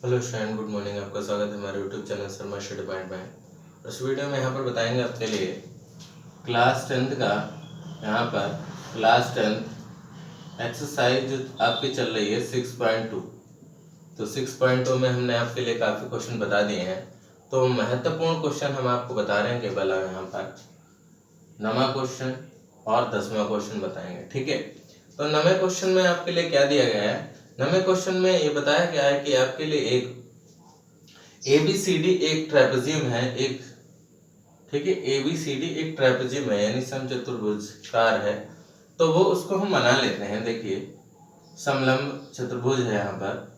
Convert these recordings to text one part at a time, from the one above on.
Hello student, good morning. आपका स्वागत है हमारे YouTube channel Sharma study point में। इस वीडियो में यहाँ पर बताएंगे आपके लिए क्लास 10th का, यहाँ पर क्लास 10th एक्सरसाइज जो आपकी चल रही है 6.2। तो 6.2 में हमने आपके लिए काफ़ी क्वेश्चन बता दिए हैं। तो महत्वपूर्ण क्वेश्चन हम आपको बता रहे हैं केवल यहाँ पर 9वां क्वेश्चन और 10वां क्वेश्चन बताएंगे, ठीक है। तो 9वें क्वेश्चन में आपके लिए क्या दिया गया है? 9वें क्वेश्चन में ये बताया गया है कि आपके लिए एक ABCD एक ट्रेपेजियम है, एक, ठीक है, ABCD एक ट्रेपेजियम है यानी समचतुर्भुजकार है। तो वो उसको हम बना लेते हैं। देखिए समलंब चतुर्भुज है यहाँ पर।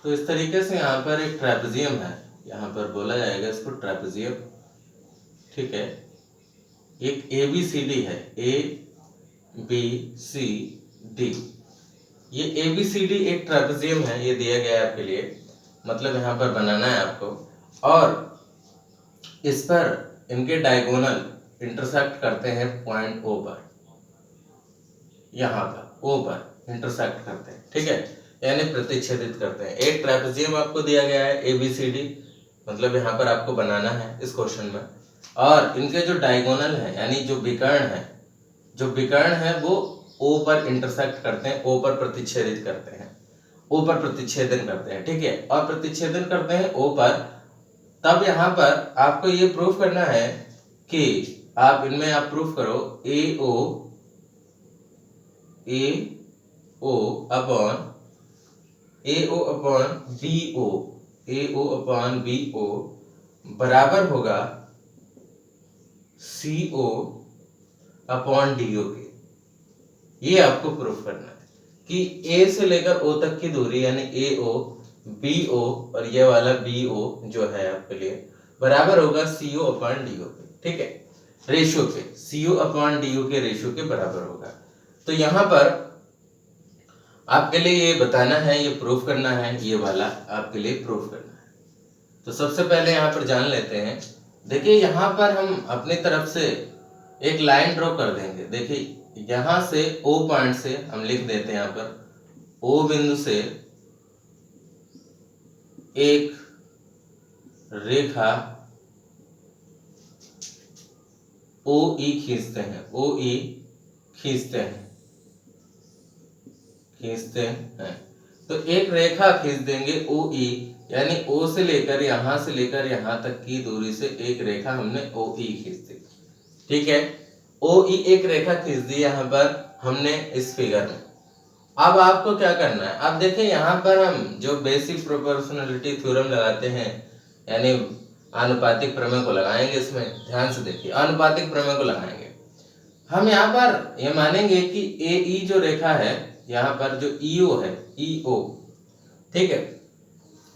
तो इस तरीके से यहाँ पर एक ट्रेपेजियम है, यहाँ पर बोला जाएगा इसको ट्रेपेजियम, ठीक है। एक ABCD है, ABCD, ये ABCD एक ट्रेपेजियम है, ये दिया गया है आपके लिए, मतलब यहाँ पर बनाना है आपको। और इस पर इनके डायगोनल इंटरसेक्ट करते हैं पॉइंट O पर, यहाँ पर O पर इंटरसेक्ट करते हैं, ठीक है, यानी प्रतिच्छेदित करते हैं। एक ट्रेपेजियम आपको दिया गया है ABCD, मतलब यहाँ पर आपको बनाना है इस क्वेश्चन में। और इनके जो डायगोनल है यानी जो विकर्ण है वो O पर इंटरसेक्ट करते हैं, O पर प्रतिच्छेदित करते हैं, O पर प्रतिच्छेदन करते हैं, ठीक है। और प्रतिच्छेदन करते हैं O पर, तब यहाँ पर आपको ये प्रूफ करना है कि आप इनमें आप प्रूफ करो AO अपॉन BO बराबर होगा CO अपॉन DO के। ये आपको प्रूफ करना है कि A से लेकर O तक की दूरी यानी AO BO और ये वाला BO जो है आपके लिए बराबर होगा CO अपॉन DO के, ठीक है, रेशियो के, CO अपॉन DO के रेशियो के बराबर होगा। तो यहाँ पर आपके लिए ये बताना है, ये प्रूफ करना है, ये वाला आपके लिए प्रूफ करना है। तो सबसे पहले यहाँ पर जान लेते हैं। देखिए यहाँ पर हम अपनी तरफ से एक लाइन ड्रॉ कर देंगे। देखिए यहाँ से O पॉइंट से हम लिख देते हैं, यहाँ पर O बिंदु से एक रेखा OE खींचते हैं, OE खींचते हैं। तो एक रेखा खींच देंगे OE, यानी O से लेकर यहाँ तक की दूरी से एक रेखा हमने OE खींच दी, ठीक है। OE एक रेखा खींच दी यहाँ पर हमने इस फिगर में। अब आपको क्या करना है? अब देखिए यहाँ पर हम जो बेसिक प्रोपोर्शनलिटी थ्योरम लगाते हैं यानी आनुपातिक प्रमेय को लगाएंगे। इसमें ध्यान से देखिए, आनुपातिक प्रमेय को लगाएंगे हम। यहाँ पर ये मानेंगे कि AE जो रेखा है, यहाँ पर जो EO है, EO, ठीक है,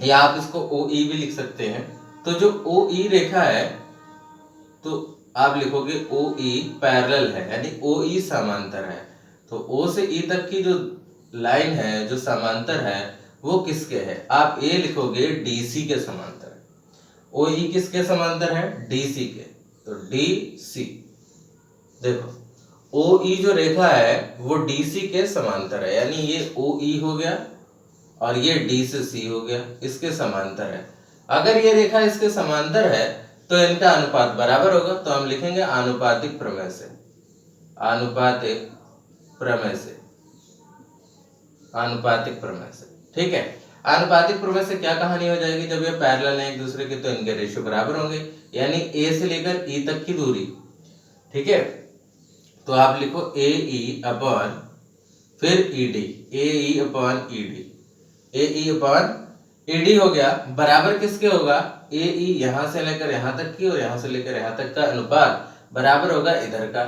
या आप इसको OE भी लिख सकते हैं। तो जो OE रेखा है तो आप लिखोगे OE पैरेलल है यानी OE समांतर है। तो O से E तक की जो लाइन है जो समांतर है वो किसके है? आप A लिखोगे DC के समांतर है। OE किसके समांतर है? DC के। तो DC, देखो OE जो रेखा है वो DC के समांतर है, यानी ये OE हो गया और ये D से C हो गया, इसके समांतर है। अगर ये रेखा इसके समांतर है तो इनका अनुपात बराबर होगा। तो हम लिखेंगे आनुपातिक प्रमेय से, ठीक है। आनुपातिक प्रमेय से क्या कहानी हो जाएगी? जब ये पैरेलल है एक दूसरे के तो इनके रेशियो बराबर होंगे, यानी A से लेकर E तक की दूरी, ठीक है। तो आप लिखो AE अपॉन फिर ED, AE अपॉन ED हो गया, बराबर किसके होगा? AE यहाँ से लेकर यहाँ तक की और यहाँ से लेकर यहाँ तक का अनुपात बराबर होगा इधर का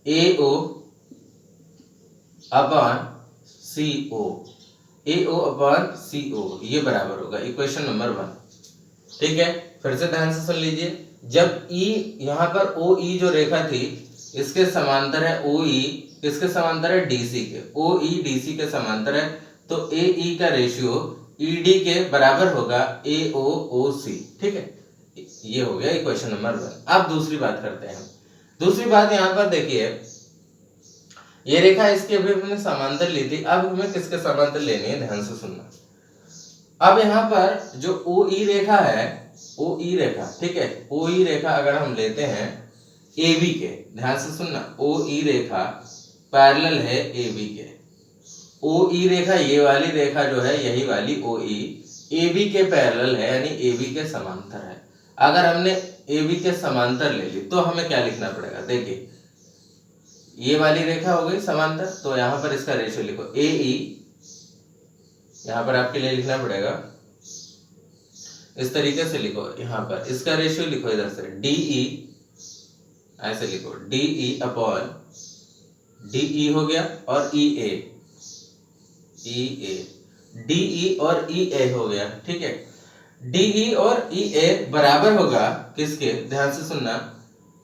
AO अपॉन CO, ये बराबर होगा इक्वेशन नंबर 1, ठीक है। फिर से ध्यान से सुन लीजिए। जब E यहाँ पर OE जो रेखा थी इसके समांतर है, OE किसके समांतर है? DC के। OE DC के समांतर है तो AE का रेशियो ED के बराबर होगा AOC, ठीक है। ये हो गया इक्वेशन नंबर 1। अब दूसरी बात करते हैं हम। दूसरी बात यहाँ पर देखिए, ये रेखा इसकी अभी हमने समांतर ली थी, अब हमें किसके समांतर लेनी है? ध्यान से सुनना। अब यहाँ पर जो ओ ई रेखा है, ओ ई रेखा, ठीक है, ओ ई रेखा अगर हम लेते हैं ए बी के, ध्यान से सुनना, ओ ई रेखा पैरेलल है ए बी के। ओ ई रेखा, ये वाली रेखा जो है, यही वाली ओ ई ए बी के पैरेलल है, यानी ए बी के समांतर है। अगर हमने ए बी के समांतर ले ली तो हमें क्या लिखना पड़ेगा, देखिए ये वाली रेखा हो गई समांतर, तो यहाँ पर इसका रेशियो लिखो ए ई, यहाँ पर आपके लिए लिखना पड़ेगा इस तरीके से लिखो, यहाँ पर इसका रेशियो लिखो इधर से डी ई, ऐसे लिखो D E upon D E हो गया और ई ए, ई ए, डी ई और ई ए हो गया, ठीक है। डी ई और ई ए बराबर होगा किसके, ध्यान से सुनना,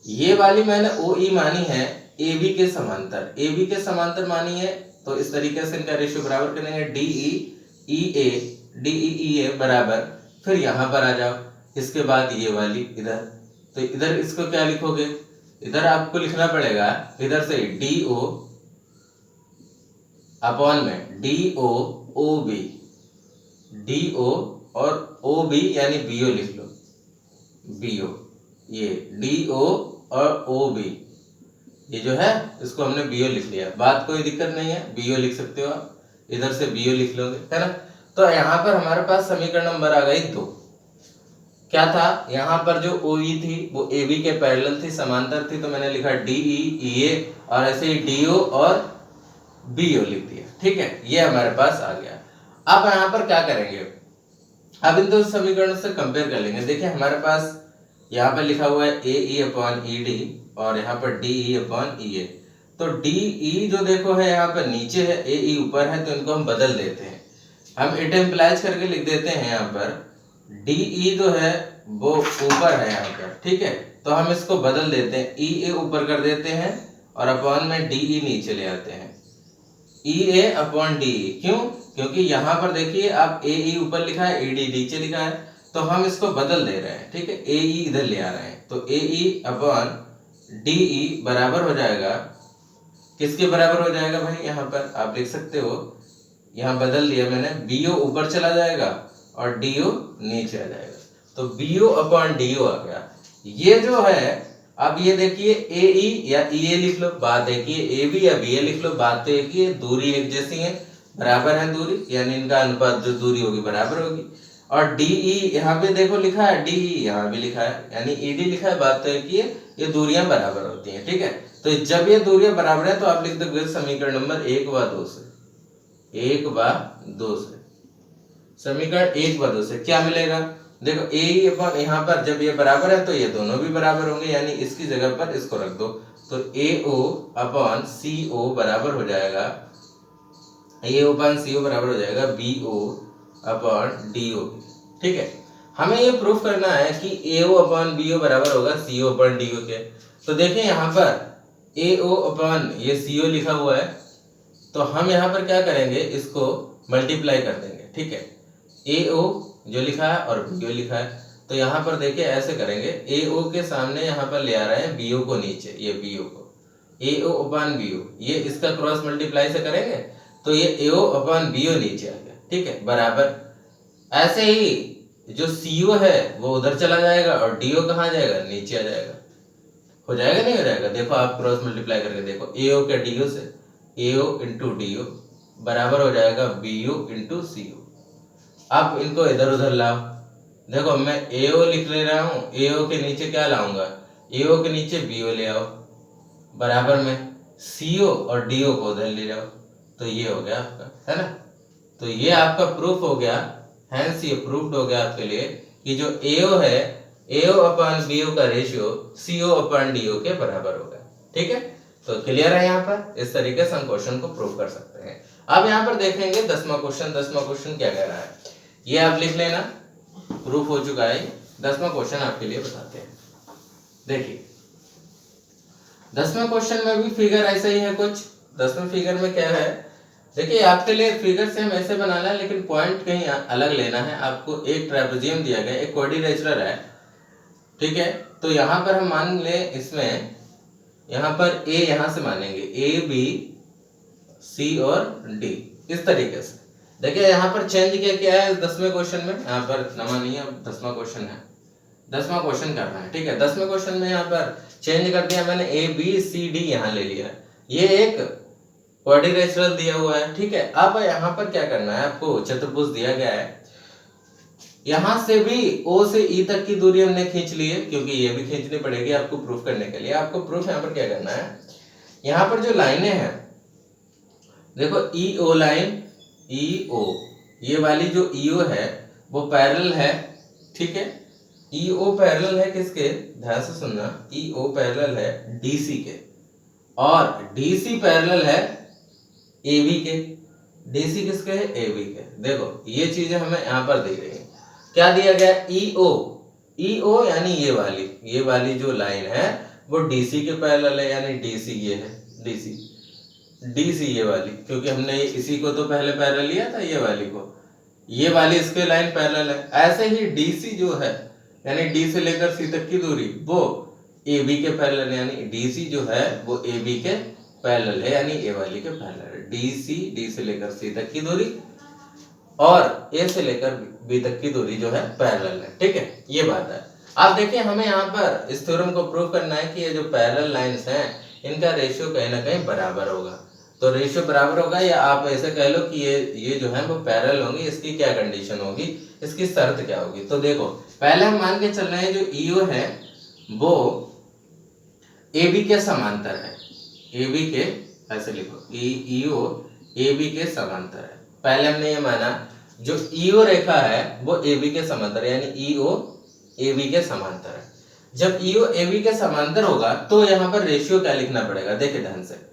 ये वाली मैंने ओ ई मानी है ए बी के समांतर, ए बी के समांतर मानी है, तो इस तरीके से इनका रेशियो बराबर करेंगे, डी ई ई ए, डी ई ए बराबर, फिर यहां पर आ जाओ, इसके बाद ये वाली इधर, तो इधर इसको क्या लिखोगे, इधर आपको लिखना पड़ेगा इधर से डी ओ अपॉन में D O O B, D O और ओ बी यानी बी ओ लिख लो, बी ओ, ये डी ओ और ओ बी, ये जो है इसको हमने बी ओ लिख लिया, बात कोई दिक्कत नहीं है, बी ओ लिख सकते हो आप, इधर से बी ओ लिख लोगे, है ना। तो यहाँ पर हमारे पास समीकरण नंबर आ गई 2। क्या था, यहाँ पर जो ओ ई थी वो ए बी के पैरेलल थी, समांतर थी, तो मैंने लिखा डी ई ए और ऐसे ही डी ओ और बी ओ लिख दिया, ठीक है, ये हमारे पास आ गया। अब यहाँ पर क्या करेंगे, अब इन दो समीकरणों से कंपेयर कर लेंगे। देखिए हमारे पास यहाँ पर लिखा हुआ है ए ई अपॉन ई डी और यहाँ पर डी ई अपॉन ई ए, तो डी ई जो देखो है यहाँ पर नीचे है, ए ई ऊपर है, तो इनको हम बदल देते हैं, हम इट इम्प्लाइज करके लिख देते हैं यहाँ पर डी ई जो है वो ऊपर है यहाँ पर, ठीक है, तो हम इसको बदल देते हैं, ई ए ऊपर कर देते हैं और अपॉन में डी ई नीचे ले आते हैं, ई ए अपॉन डी ई, क्यों, क्योंकि यहाँ पर देखिए आप ए ई ऊपर लिखा है, ए डी नीचे लिखा है, तो हम इसको बदल दे रहे हैं, ठीक है, ए ई इधर ले आ रहे हैं, तो ए ई अपॉन डी ई बराबर हो जाएगा, किसके बराबर हो जाएगा भाई, यहाँ पर आप लिख सकते हो, यहाँ बदल दिया मैंने, बी ओ ऊपर चला जाएगा और डी ओ नीचे आ जाएगा, तो B O upon D O आ गया। ये जो है, अब ये देखिए ए ई या ई ए लिख लो, बात देखिए ए बी या बी ए लिख लो, बात तो एक ही है, दूरी एक जैसी है, बराबर है दूरी, यानी इनका अनुपात जो दूरी होगी बराबर होगी। और डी ई यहाँ पे देखो लिखा है, डी ई यहाँ भी लिखा है, यानी ई डी लिखा है, बात तो एक ही है, ये दूरियां बराबर होती हैं, ठीक है। तो जब ये दूरियां बराबर है तो आप लिख दोगे समीकरण नंबर 1 व 2 से, 1 व 2 से, समीकरण 1 व 2 से क्या मिलेगा, देखो ए ई अपॉन, यहाँ पर जब ये बराबर है तो ये दोनों भी बराबर होंगे, यानी इसकी जगह पर इसको रख दो, तो ए ओ अपॉन सी ओ बराबर हो जाएगा, ए ओ अपॉन सी ओ बराबर हो जाएगा B O upon D O, ठीक है। हमें ये प्रूफ करना है कि ए ओ अपॉन बी ओ बराबर होगा सी ओ अपॉन डी ओ के, तो देखिए यहाँ पर ए ओ अपॉन ये सी ओ लिखा हुआ है, तो हम यहाँ पर क्या करेंगे, इसको मल्टीप्लाई कर देंगे, ठीक है, ए ओ जो लिखा है और बी ओ लिखा है, तो यहाँ पर देखिए ऐसे करेंगे, ए ओ के सामने यहाँ पर ले आ रहे हैं बी ओ को नीचे, ये बी ओ को, ए ओ अपॉन बी ओ, ये इसका क्रॉस मल्टीप्लाई से करेंगे तो ये ए ओ अपॉन बी ओ नीचे आ गया, ठीक है, बराबर। ऐसे ही जो सी ओ है वो उधर चला जाएगा और डी ओ कहाँ जाएगा, नीचे आ जाएगा, हो जाएगा नहीं हो जाएगा, देखो आप क्रॉस मल्टीप्लाई करके देखो, ए ओ के डी ओ से, ए ओ इंटू डी ओ बराबर हो जाएगा बी ओ इंटू सी ओ। अब इनको इधर उधर लाओ, देखो मैं ए ओ लिख ले रहा हूँ, ए ओ के नीचे क्या लाऊंगा, ए ओ के नीचे बी ओ ले आओ, बराबर में सी ओ और डी ओ को उधर ले जाओ, तो ये हो गया आपका, है ना। तो ये आपका प्रूफ हो गया, हैंस ये प्रूफ्ड हो गया आपके लिए कि जो ए ओ है, ए ओ अपॉन बी ओ का ratio C O upon D O के बराबर होगा, ठीक है। तो क्लियर है, यहाँ पर इस तरीके से हम क्वेश्चन को प्रूव कर सकते हैं। अब यहाँ पर देखेंगे 10वां क्वेश्चन, 10वां क्वेश्चन क्या कह रहा है, ये आप लिख लेना, प्रूफ हो चुका है। 10वां क्वेश्चन आपके लिए बताते हैं, देखिए 10वें क्वेश्चन में भी फिगर ऐसा ही है कुछ। 10वें फिगर में क्या है, देखिए आपके लिए फिगर सेम ऐसे बनाना है, लेकिन पॉइंट कहीं अलग लेना है आपको। एक ट्रापेजियम दिया गया, एक क्वाड्रिलेटरल है, ठीक है। तो यहाँ पर हम मान ले, इसमें यहाँ पर ए यहाँ से मानेंगे, ए बी सी और डी, इस तरीके से देखिए यहाँ पर चेंज क्या है 10वें क्वेश्चन में, यहाँ पर नमा नहीं है, 10वां क्वेश्चन है, 10वां क्वेश्चन करना है, ठीक है। 10वें क्वेश्चन में यहाँ पर चेंज कर दिया मैंने, ए बी सी डी यहाँ ले लिया, ये एक क्वाड्रिलेटरल दिया हुआ है, ठीक है। अब यहाँ पर क्या करना है, आपको चतुर्भुज दिया गया है, यहां से भी O से E तक की दूरी हमने खींच ली है, क्योंकि ये भी खींचनी पड़ेगी आपको प्रूफ करने के लिए। आपको प्रूफ यहाँ पर क्या करना है, यहाँ पर जो लाइनें हैं देखो, EO लाइन, EO, ये वाली जो EO है वो पैरेलल है, ठीक है। EO पैरेलल है किसके, ध्यान से सुनना, EO पैरेलल है DC के, और DC पैरेलल है AB के। DC किसके है, AB के। देखो ये चीजें हमें यहाँ पर दी गई है, क्या दिया गया, EO यानी ये वाली जो लाइन है वो DC के पैरेलल है, यानी DC ये है, DC ये वाली, क्योंकि हमने इसी को तो पहले पैरेलल लिया था, ये वाली को, ये वाली इसके लाइन पैरेलल है। ऐसे ही DC जो है, यानी D से लेकर C तक की दूरी वो AB के पैरेलल है, यानी DC जो है वो AB के पैरेलल है, यानी A वाली के पैरेलल है। D से लेकर C तक की दूरी और A से लेकर B तक की दूरी जो है पैरेलल है, ठीक है, ये बात है। आप देखिए हमें यहाँ पर इस थ्योरम को प्रूव करना है कि ये जो पैरेलल लाइंस हैं इनका रेशियो कहीं ना कहीं बराबर होगा। तो रेशियो बराबर होगा, या आप ऐसे कह लो कि ये जो है वो पैरेलल होंगी, इसकी क्या कंडीशन होगी, इसकी शर्त क्या होगी। तो देखो पहले हम मान के चल रहे हैं जो EO है वो AB के समांतर है, AB के, ऐसे लिखो EO AB के समांतर है। पहले हमने ये माना जो EO रेखा है वो AB के समांतर है, यानी EO AB के समांतर है। जब EO AB के समांतर होगा तो यहाँ पर रेशियो क्या लिखना पड़ेगा, देखिए ध्यान से,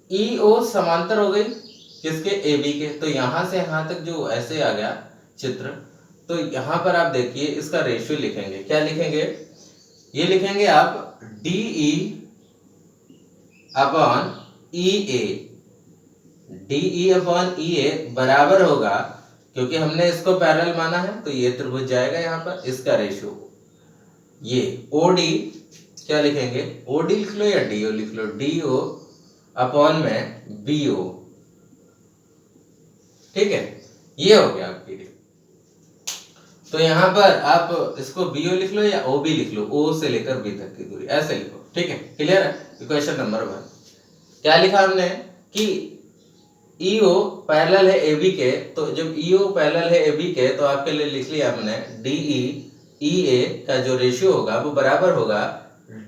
EO समांतर हो गई किसके, AB के, तो यहां से यहां तक जो ऐसे आ गया चित्र, तो यहां पर आप देखिए इसका रेशियो लिखेंगे, क्या लिखेंगे, ये लिखेंगे आप DE upon EA, DE upon EA बराबर होगा, क्योंकि हमने इसको पैरेलल माना है तो ये त्रिभुज जाएगा यहाँ पर, इसका रेशियो ये OD, क्या लिखेंगे, OD लिख लो या DO लिख लो, DO अपॉन में BO, ठीक है, ये हो गया आपके लिए। तो यहाँ पर आप इसको BO लिख लो या OB लिख लो, O से लेकर B तक की दूरी, ऐसे लिखो, ठीक है, क्लियर है। इक्वेशन नंबर 1 क्या लिखा हमने कि EO पैरेलल है AB के, तो जब EO पैरेलल है AB के तो आपके लिए लिख लिया हमने DE EA का जो रेशियो होगा वो बराबर होगा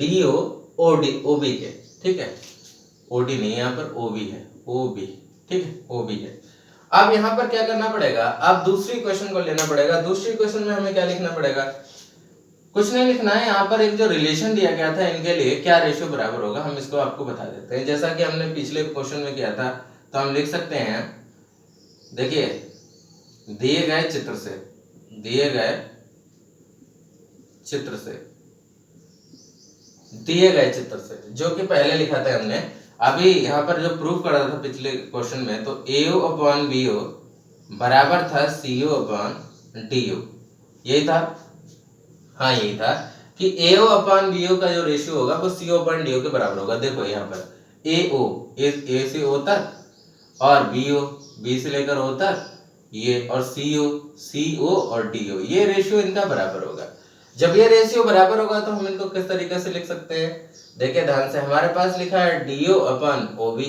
DO OB के, ठीक है, OD नहीं यहाँ पर OB है, OB, ठीक है, OB है। अब यहाँ पर क्या करना पड़ेगा, अब दूसरी इक्वेशन को लेना पड़ेगा। दूसरी इक्वेशन में हमें क्या लिखना पड़ेगा, कुछ नहीं लिखना है, यहाँ पर एक जो रिलेशन दिया गया था इनके लिए क्या रेशियो बराबर होगा, हम इसको आपको बता देते हैं। जैसा कि हमने पिछले क्वेश्चन में किया था, तो हम लिख सकते हैं, देखिए दिए गए चित्र से जो कि पहले लिखा था हमने, अभी यहाँ पर जो प्रूफ कर रहा था पिछले क्वेश्चन में, तो AO अपॉन BO बराबर था CO अपॉन DO, यही था, हाँ यही था कि AO अपॉन BO का जो रेशियो होगा वो CO अपॉन DO के बराबर होगा। देखो यहाँ पर AO A से O तक और BO B से लेकर O तक, ये और CO और DO, ये रेशियो इनका बराबर होगा। जब ये रेशियो बराबर होगा तो हम इनको किस तरीके से लिख सकते हैं, देखिए ध्यान से, हमारे पास लिखा है DO अपॉन OB,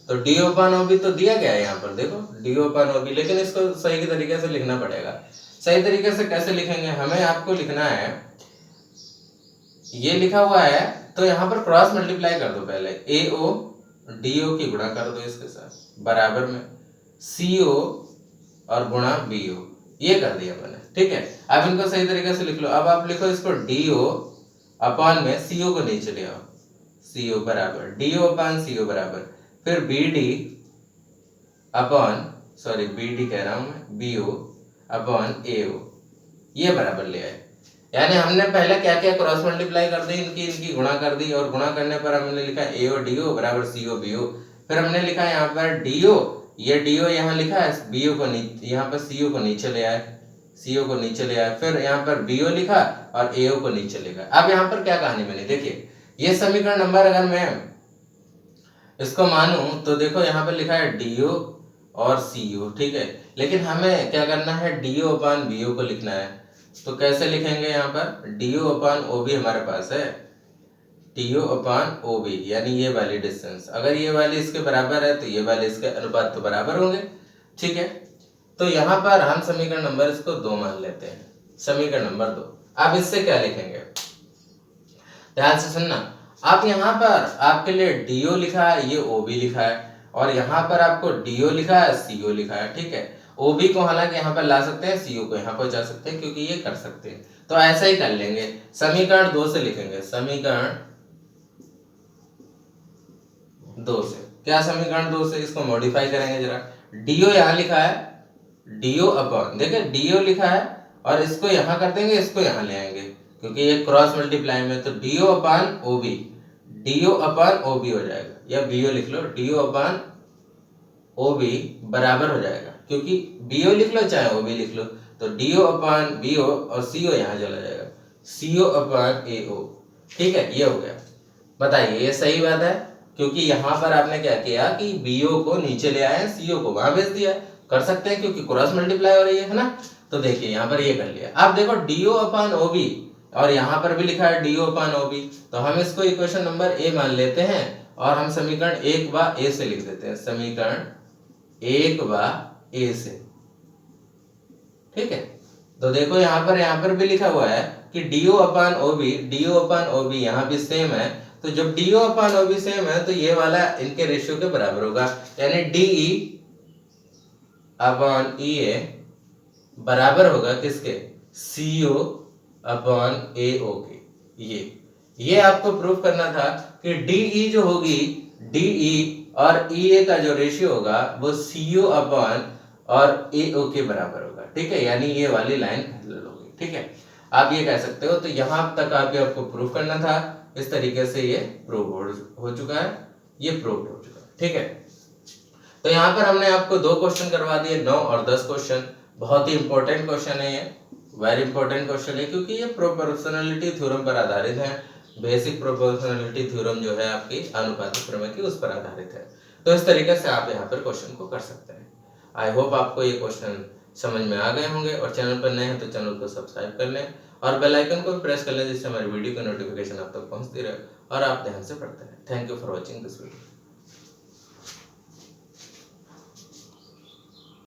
तो DO अपॉन OB तो दिया गया है यहाँ पर, देखो DO अपॉन OB, लेकिन इसको सही तरीके से लिखना पड़ेगा। सही तरीके से कैसे लिखेंगे, हमें आपको लिखना है, ये लिखा हुआ है तो यहाँ पर क्रॉस मल्टीप्लाई कर दो, पहले AO DO की गुणा कर दो इसके साथ, बराबर में CO और गुणा BO, ये कर दिया मैंने, ठीक है। अब इनको सही तरीके से लिख लो। अब आप लिखो इसको DO अपॉन में CO को नीचे ले आओ, CO बराबर DO अपॉन CO बराबर, फिर BD कह रहा हूं मैं, BO अपॉन AO, ये बराबर ले आए। यानी हमने पहले क्या क्या क्रॉस मल्टीप्लाई कर दी, इनकी गुणा कर दी, और गुणा करने पर हमने लिखा AO DO बराबर CO BO, फिर हमने लिखा यहाँ पर DO, ये DO यहाँ लिखा है, BO को यहाँ पर CO को नीचे ले आए, फिर यहाँ पर BO लिखा और AO को नीचे लिखा। अब यहाँ पर क्या कहानी बनी, देखिए ये समीकरण नंबर अगर मैं इसको मानूं तो देखो यहाँ पर लिखा है DO और CO, ठीक है। लेकिन हमें क्या करना है, DO अपान BO को लिखना है। तो कैसे लिखेंगे, यहाँ पर DO अपान OB हमारे पास है, TO अपान OB, यानी ये वाली डिस्टेंस, अगर ये वाली इसके बराबर है तो ये वाले इसके अनुपात तो बराबर होंगे, ठीक है। तो यहाँ पर हम समीकरण नंबर इसको 2 मान लेते हैं, समीकरण नंबर 2। आप इससे क्या लिखेंगे, ध्यान से सुनना। आप यहाँ पर आपके लिए DO लिखा है, ये OB लिखा है, और यहाँ पर आपको DO लिखा है, CO लिखा है, ठीक है। OB को हालांकि यहाँ पर ला सकते हैं, CO को यहाँ पहुंचा सकते हैं, क्योंकि ये कर सकते हैं। तो ऐसा ही कर लेंगे, समीकरण 2 से लिखेंगे, समीकरण 2 से। क्या समीकरण 2 से, इसको मॉडिफाई करेंगे जरा। DO यहाँ लिखा है, DO अपॉन, देखिए DO लिखा है और इसको यहाँ कर देंगे, इसको यहाँ ले आएंगे क्योंकि ये क्रॉस मल्टीप्लाई में, तो DO upon OB, DO upon OB हो जाएगा, या BO लिख लो, DO अपान OB बराबर हो जाएगा, क्योंकि BO लिख लो चाहे OB लिख लो, तो DO अपान BO और CO यहाँ चला जाएगा, CO अपान AO, ठीक है। ये हो गया, बताइए ये सही बात है, क्योंकि यहाँ पर आपने क्या किया कि BO को नीचे ले आए, CO को वहां भेज दिया, कर सकते हैं क्योंकि क्रॉस मल्टीप्लाई हो रही है ना। तो देखिए यहाँ पर ये कर लिया। आप देखो DO अपान OB, और यहाँ पर भी लिखा है DO अपान OB, तो हम इसको इक्वेशन नंबर A मान लेते हैं और हम समीकरण 1/A से लिख देते हैं, समीकरण 1/A से, ठीक है। तो देखो यहाँ पर भी लिखा हुआ है कि DO अपान OB यहाँ भी सेम है, तो जब DO अपान OB सेम है तो ये वाला इनके रेशियो के बराबर होगा, यानी DE अपान EA बराबर होगा किसके, CO अपॉन AO के। ये आपको प्रूफ करना था कि DE जो होगी, DE और EA का जो रेशियो होगा वो CO अपॉन और AO के बराबर होगा, ठीक है, यानी ये वाली लाइन पैरेलल होगी, ठीक है। आप ये कह सकते हो। तो यहाँ तक आपको प्रूफ करना था, इस तरीके से ये प्रूव हो चुका है, ये प्रूव हो चुका है, ठीक है। तो यहाँ पर हमने आपको 2 क्वेश्चन करवा दिए, 9 और 10 क्वेश्चन। बहुत ही इंपॉर्टेंट क्वेश्चन है ये, वेरी इंपॉर्टेंट क्वेश्चन है, क्योंकि ये प्रोपोर्शनलिटी थ्योरम पर आधारित है। बेसिक प्रोपोर्शनलिटी थ्योरम जो है आपकी अनुपातिक प्रमेय की, उस पर आधारित है। तो इस तरीके से आप यहाँ पर क्वेश्चन को कर सकते हैं। आई होप आपको ये क्वेश्चन समझ में आ गए होंगे, और चैनल पर नए हैं तो चैनल को सब्सक्राइब कर लें और बेल आइकन को भी प्रेस कर लें, जिससे हमारी वीडियो की नोटिफिकेशन आप तक पहुंचती रहे और आप ध्यान से पढ़ते रहें। Thank you for watching this video.